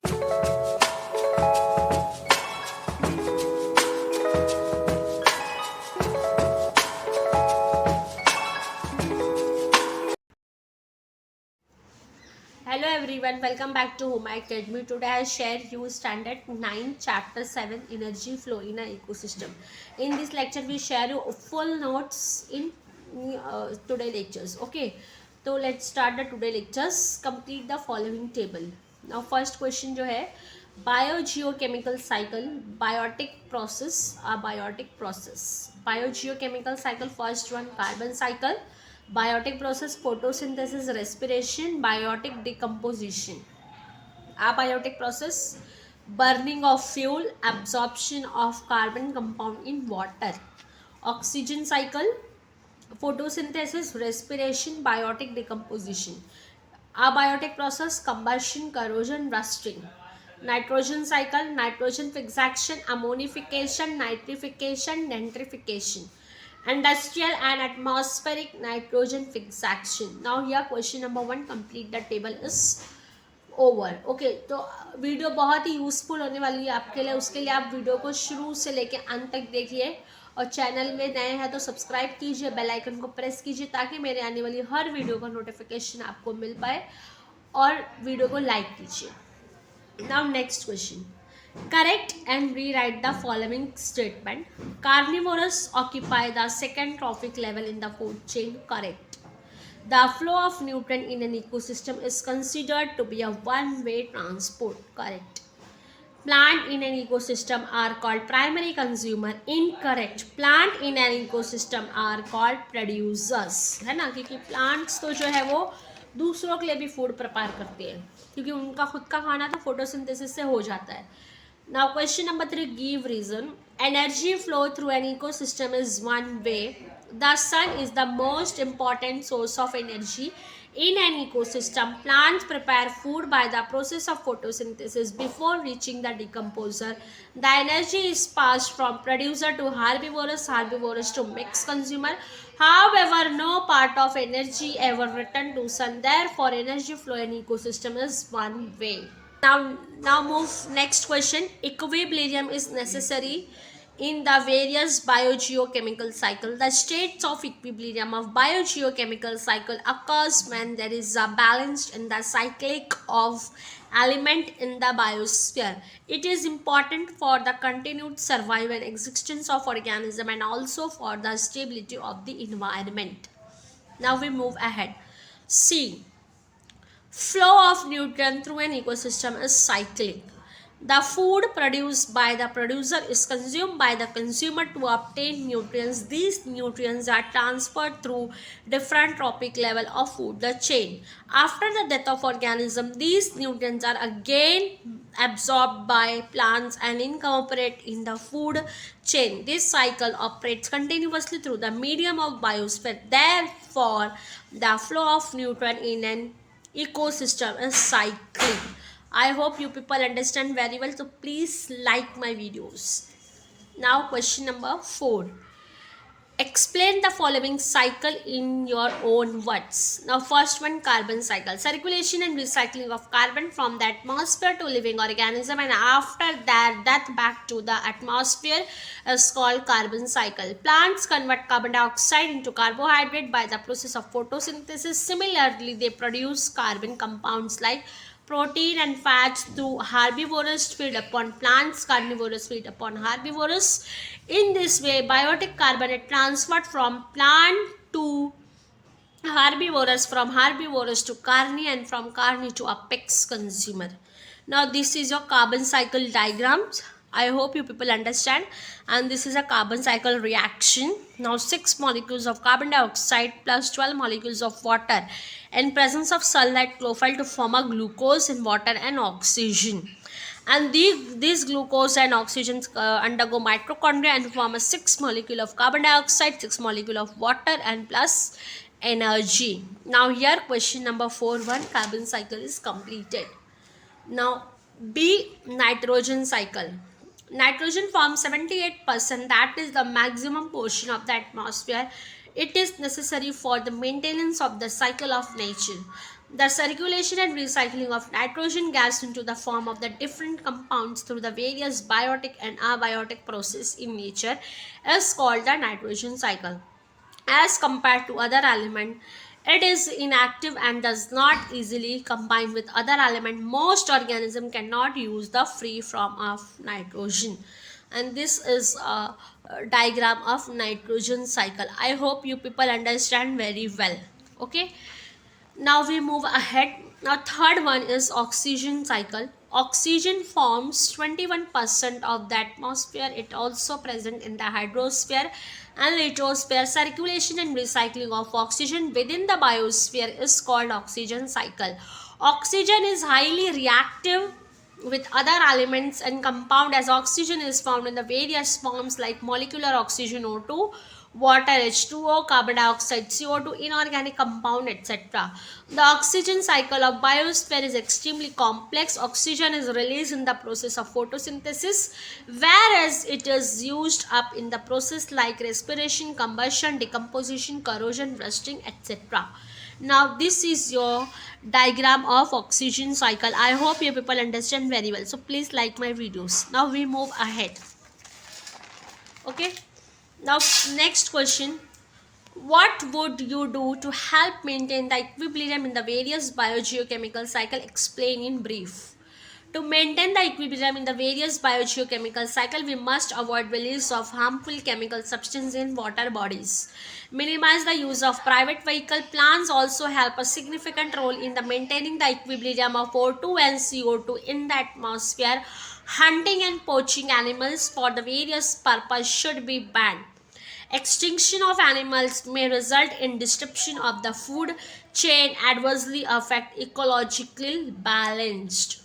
Hello everyone, welcome back to Huma Academy. Today I share you Standard 9 Chapter 7 Energy Flow in an Ecosystem. In this lecture we share you full notes in today lectures. Okay, so let's start the today lectures. Complete the following table. Now first question जो है biogeochemical cycle, biotic process, biogeochemical cycle. First one, carbon cycle. Biotic process, photosynthesis, respiration, biotic decomposition. Abiotic process, burning of fuel, absorption of carbon compound in water. Oxygen cycle, photosynthesis, respiration, biotic decomposition. Abiotic process, combustion, corrosion, rusting. Nitrogen cycle, nitrogen fixation, ammonification, nitrification, nitrification. Industrial and atmospheric nitrogen fixation. Now here question number 1, complete the table is over. Okay, तो video बहुत ही useful होने वाली है आपके लिए. उसके लिए आप वीडियो को शुरू से लेके अंत तक देखिए और चैनल में नए हैं तो सब्सक्राइब कीजिए, बेल आइकन को प्रेस कीजिए ताकि मेरे आने वाली हर वीडियो का नोटिफिकेशन आपको मिल पाए, और वीडियो को लाइक कीजिए. Now next question, correct and rewrite the following statement. Carnivores occupy the second trophic level in the food chain. Correct. The flow of nutrient in an ecosystem is considered to be a one-way transport. Correct. Plant in an ecosystem are called primary consumer. Incorrect. Plant in an ecosystem are called producers. है ना, क्योंकि plants तो जो है वो दूसरों के लिए भी फूड प्रिपेयर करते हैं, क्योंकि उनका खुद का खाना तो फोटोसिंथेसिस से हो जाता है. Now question number 3, give reason. Energy flow through an ecosystem is one way. The sun is the most important source of energy in an ecosystem. Plants prepare food by the process of photosynthesis before reaching the decomposer. The energy is passed from producer to herbivorous to mixed consumer. However, no part of energy ever return to sun. Therefore, energy flow in ecosystem is one way. Now move next question. Equilibrium is necessary in the various biogeochemical cycle. The states of equilibrium of biogeochemical cycle occurs when there is a balance in the cyclic of element in the biosphere. It is important for the continued survival and existence of organism and also for the stability of the environment. Now we move ahead. C. Flow of nutrient through an ecosystem is cyclic. The food produced by the producer is consumed by the consumer to obtain nutrients. These nutrients are transferred through different trophic level of food chain. After the death of organism, these nutrients are again absorbed by plants and incorporated in the food chain. This cycle operates continuously through the medium of biosphere. Therefore, the flow of nutrient in an ecosystem is cyclic. I hope you people understand very well, so please like my videos. Now question number 4, explain the following cycle in your own words. Now first one, carbon cycle, circulation and recycling of carbon from the atmosphere to living organism, and after that death back to the atmosphere is called carbon cycle. Plants convert carbon dioxide into carbohydrate by the process of photosynthesis. Similarly, they produce carbon compounds like protein and fats through herbivorous feed upon plants, carnivorous feed upon herbivorous. In this way, biotic carbon is transferred from plant to herbivorous, from herbivorous to carni, and from carni to apex consumer. Now this is your carbon cycle diagrams. I hope you people understand. And this is a carbon cycle reaction. Now 6 molecules of carbon dioxide plus 12 molecules of water in presence of sunlight chlorophyll to form a glucose in water and oxygen. And these glucose and oxygen undergo mitochondria and form a 6 molecule of carbon dioxide, 6 molecule of water, and plus energy. Now here question number 4.1, carbon cycle is completed. Now B, nitrogen cycle. Nitrogen forms 78%, that is the maximum portion of the atmosphere. It is necessary for the maintenance of the cycle of nature. The circulation and recycling of nitrogen gas into the form of the different compounds through the various biotic and abiotic process in nature is called the nitrogen cycle. As compared to other element, it is inactive and does not easily combine with other element. Most organism cannot use the free form of nitrogen, and this is a diagram of nitrogen cycle. I hope you people understand very well. Okay, now we move ahead. Now third one is oxygen cycle. Oxygen forms 21% of the atmosphere. It also present in the hydrosphere and lithosphere. Circulation and recycling of oxygen within the biosphere is called oxygen cycle. Oxygen is highly reactive with other elements and compound, as oxygen is found in the various forms like molecular oxygen O2, water H2O, carbon dioxide CO2, inorganic compound, etc. The oxygen cycle of biosphere is extremely complex. Oxygen is released in the process of photosynthesis, whereas it is used up in the process like respiration, combustion, decomposition, corrosion, rusting, etc. Now this is your diagram of oxygen cycle. I hope you people understand very well, so please like my videos. Now we move ahead. Okay, now next question: what would you do to help maintain the equilibrium in the various biogeochemical cycle? Explain in brief. To maintain the equilibrium in the various biogeochemical cycle, we must avoid release of harmful chemical substances in water bodies. Minimize the use of private vehicle. Plants also help a significant role in the maintaining the equilibrium of O2 and CO2 in the atmosphere. Hunting and poaching animals for the various purpose should be banned. Extinction of animals may result in disruption of the food chain, adversely affect ecological balance.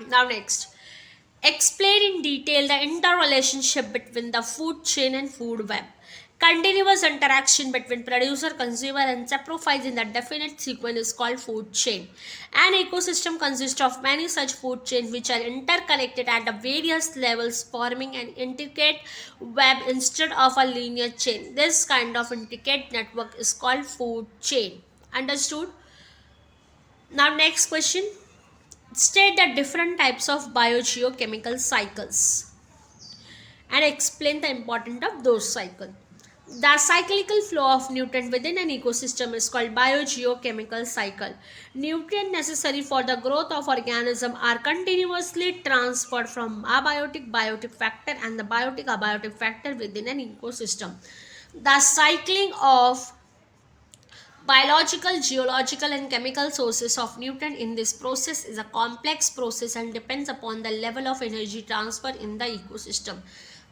Now next, explain in detail the interrelationship between the food chain and food web. Continuous interaction between producer, consumer, and saprophytes in the definite sequence is called food chain. An ecosystem consists of many such food chains which are interconnected at the various levels, forming an intricate web instead of a linear chain. This kind of intricate network is called food chain. Understood? Now next question: state the different types of biogeochemical cycles and explain the importance of those cycles. The cyclical flow of nutrient within an ecosystem is called biogeochemical cycle. Nutrients necessary for the growth of organism are continuously transferred from abiotic biotic factor and the biotic abiotic factor within an ecosystem. The cycling of biological, geological, and chemical sources of nutrient in this process is a complex process and depends upon the level of energy transfer in the ecosystem.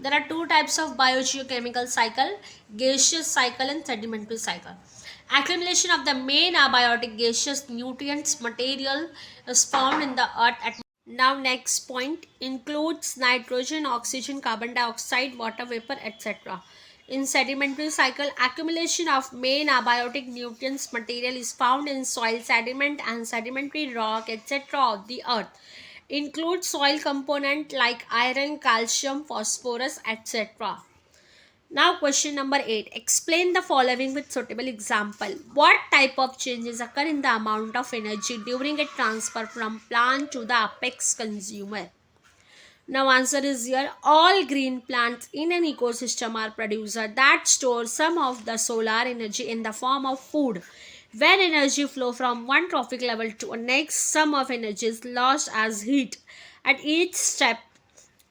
There are two types of biogeochemical cycle: gaseous cycle and sedimentary cycle. Accumulation of the main abiotic gaseous nutrients material is found in the earth atmosphere. Now next point includes nitrogen, oxygen, carbon dioxide, water vapor, etc. In sedimentary cycle, accumulation of main abiotic nutrients material is found in soil sediment and sedimentary rock, etc. of the earth. Include soil component like iron, calcium, phosphorus, etc. Now question number 8. Explain the following with suitable example. What type of changes occur in the amount of energy during a transfer from plant to the apex consumer? Now answer is here. All green plants in an ecosystem are producer that store some of the solar energy in the form of food. When energy flow from one trophic level to a next, some of energy is lost as heat. At each step,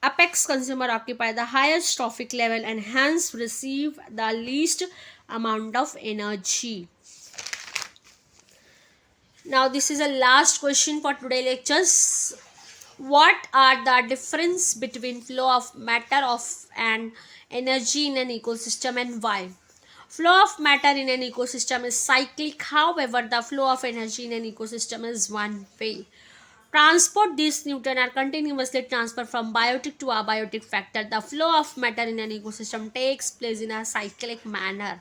apex consumer occupy the highest trophic level and hence receive the least amount of energy. Now this is a last question for today lectures. What are the difference between flow of matter of and energy in an ecosystem and why? Flow of matter in an ecosystem is cyclic, however the flow of energy in an ecosystem is one way. Transport these nutrients are continuously transferred from biotic to abiotic factor. The flow of matter in an ecosystem takes place in a cyclic manner.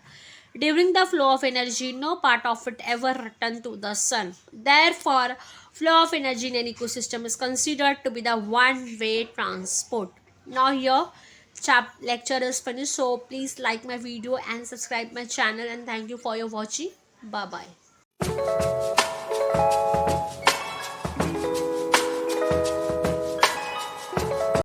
During the flow of energy, no part of it ever return to the sun. Therefore, flow of energy in an ecosystem is considered to be the one-way transport. Now here, lecture is finished. So please like my video and subscribe my channel, and thank you for your watching. Bye bye.